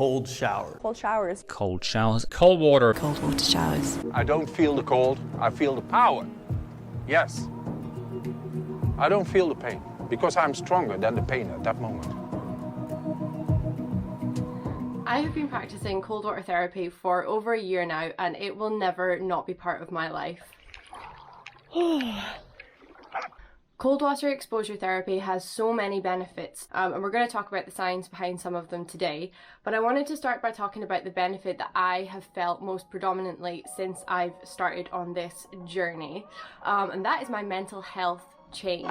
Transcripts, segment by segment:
Cold showers. Cold showers. Cold showers. Cold water. Cold water showers. I don't feel the cold, I feel the power. Yes. I don't feel the pain because I'm stronger than the pain at that moment. I have been practicing cold water therapy for over a year now, and it will never not be part of my life. Cold water exposure therapy has so many benefits, and we're going to talk about the science behind some of them today, but I wanted to start by talking about the benefit that I have felt most predominantly since I've started on this journey, and that is my mental health change.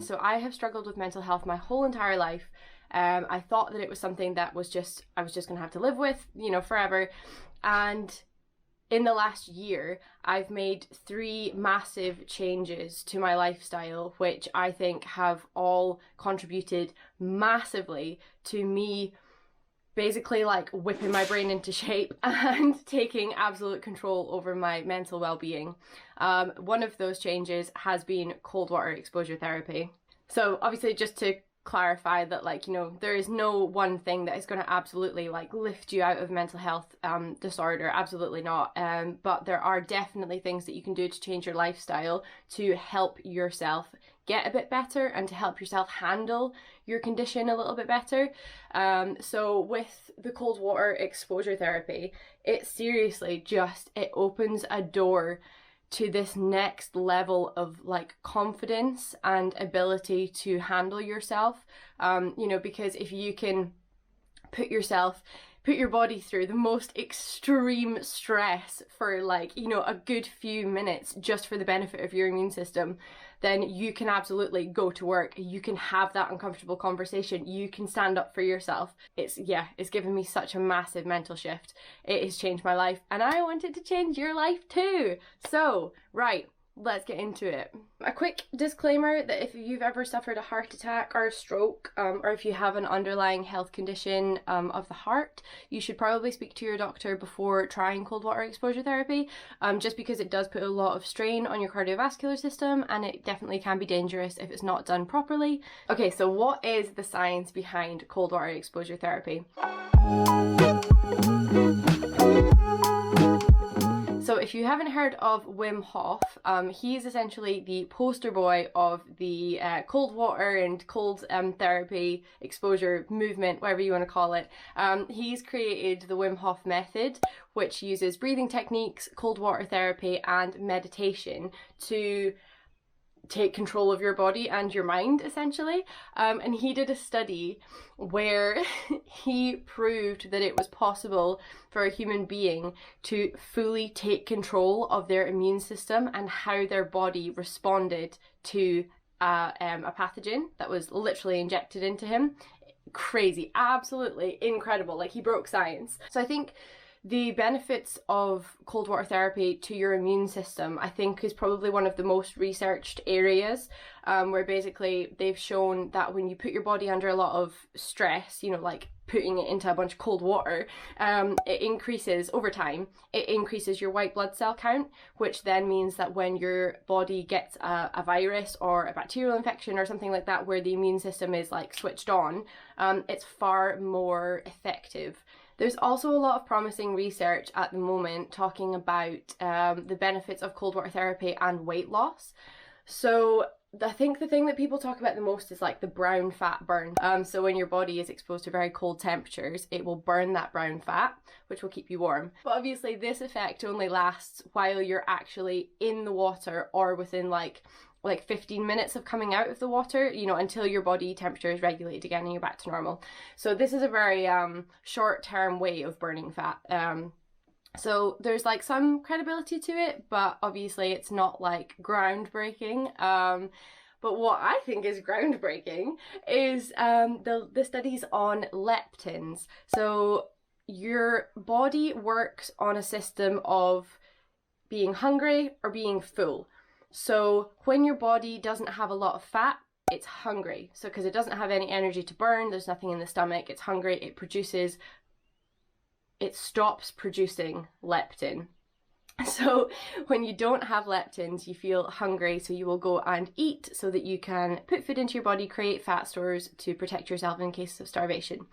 So I have struggled with mental health my whole entire life. I thought that it was something that I was just going to have to live with, forever. And in the last year, I've made 3 massive changes to my lifestyle, which I think have all contributed massively to me basically like whipping my brain into shape and taking absolute control over my mental well-being. One of those changes has been cold water exposure therapy. So obviously, just to clarify that, there is no one thing that is going to absolutely lift you out of mental health disorder, absolutely not, but there are definitely things that you can do to change your lifestyle to help yourself get a bit better and to help yourself handle your condition a little bit better. So with the cold water exposure therapy, it seriously it opens a door to this next level of confidence and ability to handle yourself, because if you can put your body through the most extreme stress for a good few minutes just for the benefit of your immune system, then you can absolutely go to work. You can have that uncomfortable conversation. You can stand up for yourself. It's given me such a massive mental shift. It has changed my life, and I want it to change your life too. So, right, let's get into it. A quick disclaimer that if you've ever suffered a heart attack or a stroke, or if you have an underlying health condition of the heart, you should probably speak to your doctor before trying cold water exposure therapy, just because it does put a lot of strain on your cardiovascular system, and it definitely can be dangerous if it's not done properly. Okay, so what is the science behind cold water exposure therapy? So if you haven't heard of Wim Hof, he's essentially the poster boy of the cold water and cold therapy exposure movement, whatever you want to call it. He's created the Wim Hof method, which uses breathing techniques, cold water therapy, and meditation to take control of your body and your mind, essentially. And he did a study where he proved that it was possible for a human being to fully take control of their immune system and how their body responded to a pathogen that was literally injected into him. Crazy, absolutely incredible. He broke science. So I think the benefits of cold water therapy to your immune system, I think, is probably one of the most researched areas, where basically they've shown that when you put your body under a lot of stress, putting it into a bunch of cold water, it increases over time. It increases your white blood cell count, which then means that when your body gets a virus or a bacterial infection or something like that, where the immune system is switched on, it's far more effective. There's also a lot of promising research at the moment talking about the benefits of cold water therapy and weight loss. So I think the thing that people talk about the most is the brown fat burn. So when your body is exposed to very cold temperatures, it will burn that brown fat, which will keep you warm. But obviously this effect only lasts while you're actually in the water or within 15 minutes of coming out of the water, until your body temperature is regulated again and you're back to normal. So this is a very short-term way of burning fat. So there's some credibility to it, but obviously it's not groundbreaking. But what I think is groundbreaking is the studies on leptins. So your body works on a system of being hungry or being full. So when your body doesn't have a lot of fat, it's hungry. So because it doesn't have any energy to burn, there's nothing in the stomach, it's hungry, it stops producing leptin. So when you don't have leptins, you feel hungry, so you will go and eat so that you can put food into your body, create fat stores to protect yourself in case of starvation.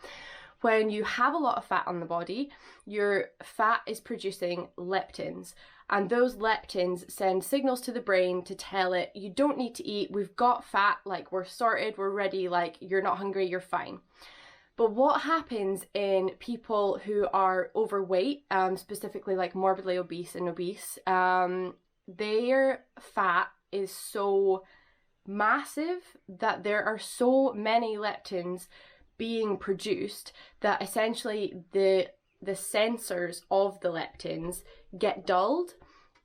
When you have a lot of fat on the body, your fat is producing leptins, and those leptins send signals to the brain to tell it, you don't need to eat, we've got fat, like we're sorted, we're ready, like you're not hungry, you're fine. But what happens in people who are overweight, specifically like morbidly obese and obese, their fat is so massive that there are so many leptins being produced that essentially the sensors of the leptins get dulled.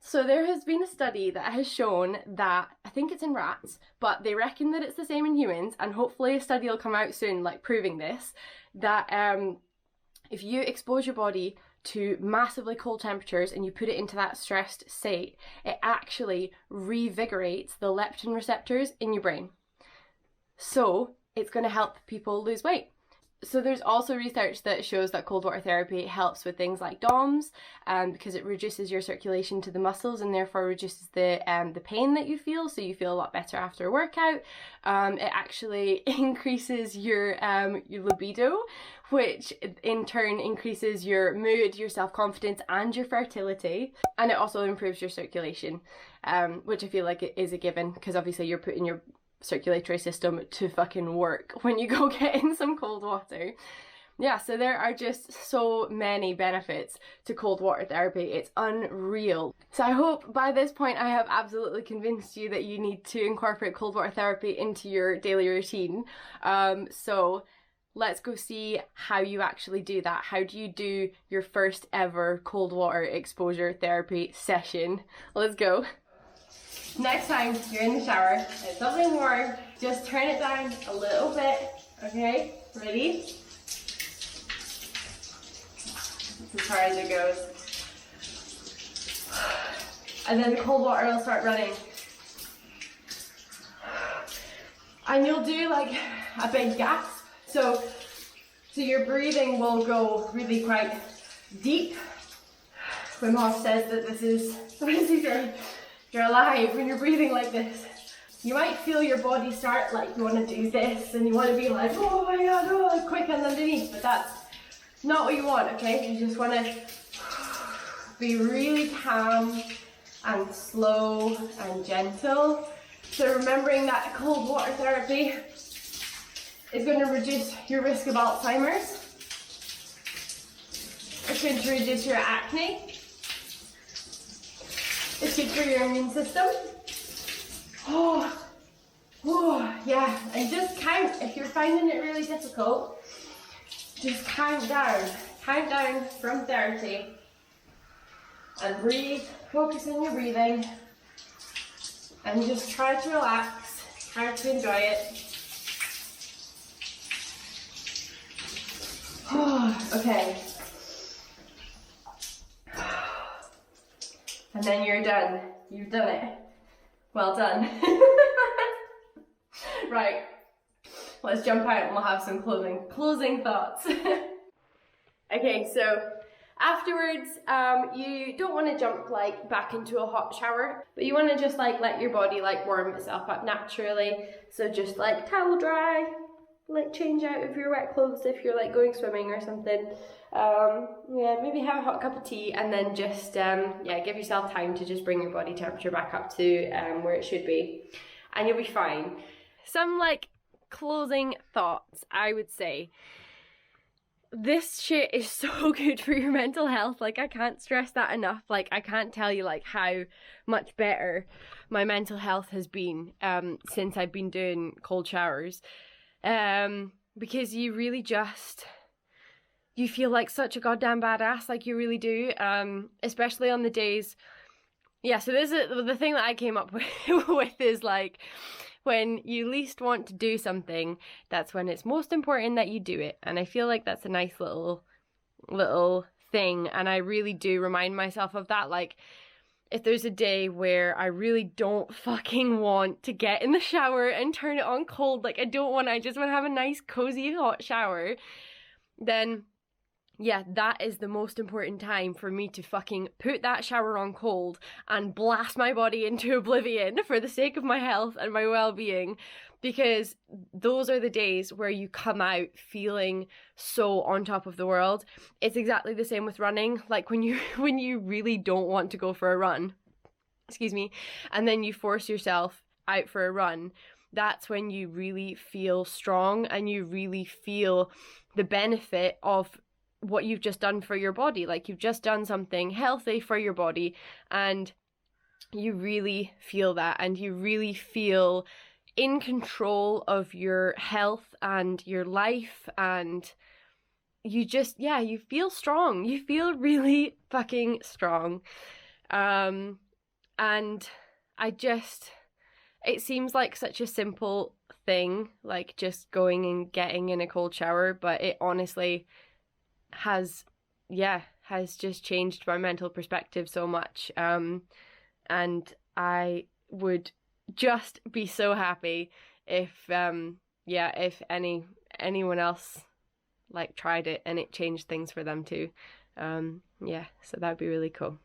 So there has been a study that has shown that, I think it's in rats, but they reckon that it's the same in humans, and hopefully a study will come out soon like proving this, that if you expose your body to massively cold temperatures and you put it into that stressed state, it actually revigorates the leptin receptors in your brain. So it's going to help people lose weight. So there's also research that shows that cold water therapy helps with things like DOMS, because it reduces your circulation to the muscles and therefore reduces the pain that you feel, so you feel a lot better after a workout. It actually increases your libido, which in turn increases your mood, your self-confidence and your fertility. And it also improves your circulation, which I feel like it is a given, because obviously you're putting your circulatory system to fucking work when you go get in some cold water. Yeah, so there are just so many benefits to cold water therapy. It's unreal. So I hope by this point I have absolutely convinced you that you need to incorporate cold water therapy into your daily routine. So let's go see how you actually do that. How do you do your first ever cold water exposure therapy session? Let's go. Next time you're in the shower, it's something warm, just turn it down a little bit, okay? Ready? That's as far as it goes. And then the cold water will start running. And you'll do like a big gasp. So your breathing will go really quite deep. Wim Hof says that this is, you're alive when you're breathing like this. You might feel your body start like you want to do this and you want to be like, oh my god, oh, quick and underneath, but that's not what you want, okay? You just want to be really calm and slow and gentle. So remembering that cold water therapy is going to reduce your risk of Alzheimer's. It's going to reduce your acne. It's good for your immune system. Oh, yeah. And just count. If you're finding it really difficult, just count down. Count down from 30. And breathe. Focus on your breathing. And just try to relax. Try to enjoy it. Okay. And then you're done. You've done it. Well done. Right. Let's jump out and we'll have some closing thoughts. Okay, so afterwards, you don't want to jump like back into a hot shower, but you want to just like let your body like warm itself up naturally. So just like towel dry, like change out of your wet clothes if you're like going swimming or something. Yeah, maybe have a hot cup of tea and then just give yourself time to just bring your body temperature back up to where it should be, and you'll be fine. Some like closing thoughts, I would say. This shit is so good for your mental health. Like, I can't stress that enough. Like, I can't tell you like how much better my mental health has been since I've been doing cold showers. Because you really just, you feel like such a goddamn badass, like you really do, especially on the days, yeah, so this is the thing that I came up with is like, when you least want to do something, that's when it's most important that you do it, and I feel like that's a nice little thing, and I really do remind myself of that. Like, if there's a day where I really don't fucking want to get in the shower and turn it on cold, like I just want to have a nice cozy hot shower, then yeah, that is the most important time for me to fucking put that shower on cold and blast my body into oblivion for the sake of my health and my well-being, because those are the days where you come out feeling so on top of the world. It's exactly the same with running. Like when you really don't want to go for a run, excuse me, and then you force yourself out for a run, that's when you really feel strong and you really feel the benefit of what you've just done for your body. Like you've just done something healthy for your body, and you really feel that, and you really feel in control of your health and your life, and you just, yeah, you feel strong. You feel really fucking strong. And I just, it seems like such a simple thing, like just going and getting in a cold shower, but it honestly has just changed my mental perspective so much. And I would just be so happy if anyone else like tried it and it changed things for them too. So that'd be really cool.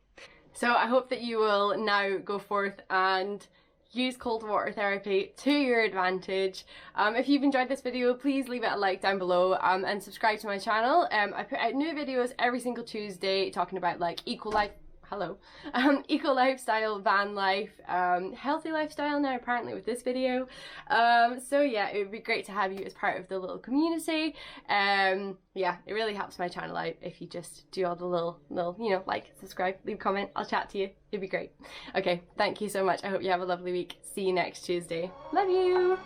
So I hope that you will now go forth and use cold water therapy to your advantage. If you've enjoyed this video, please leave it a like down below, and subscribe to my channel. I put out new videos every single Tuesday talking about like eco lifestyle, van life, healthy lifestyle now apparently with this video. So yeah, it would be great to have you as part of the little community. Yeah, it really helps my channel out if you just do all the little, you know, like, subscribe, leave a comment, I'll chat to you. It'd be great. Okay, thank you so much. I hope you have a lovely week. See you next Tuesday. Love you!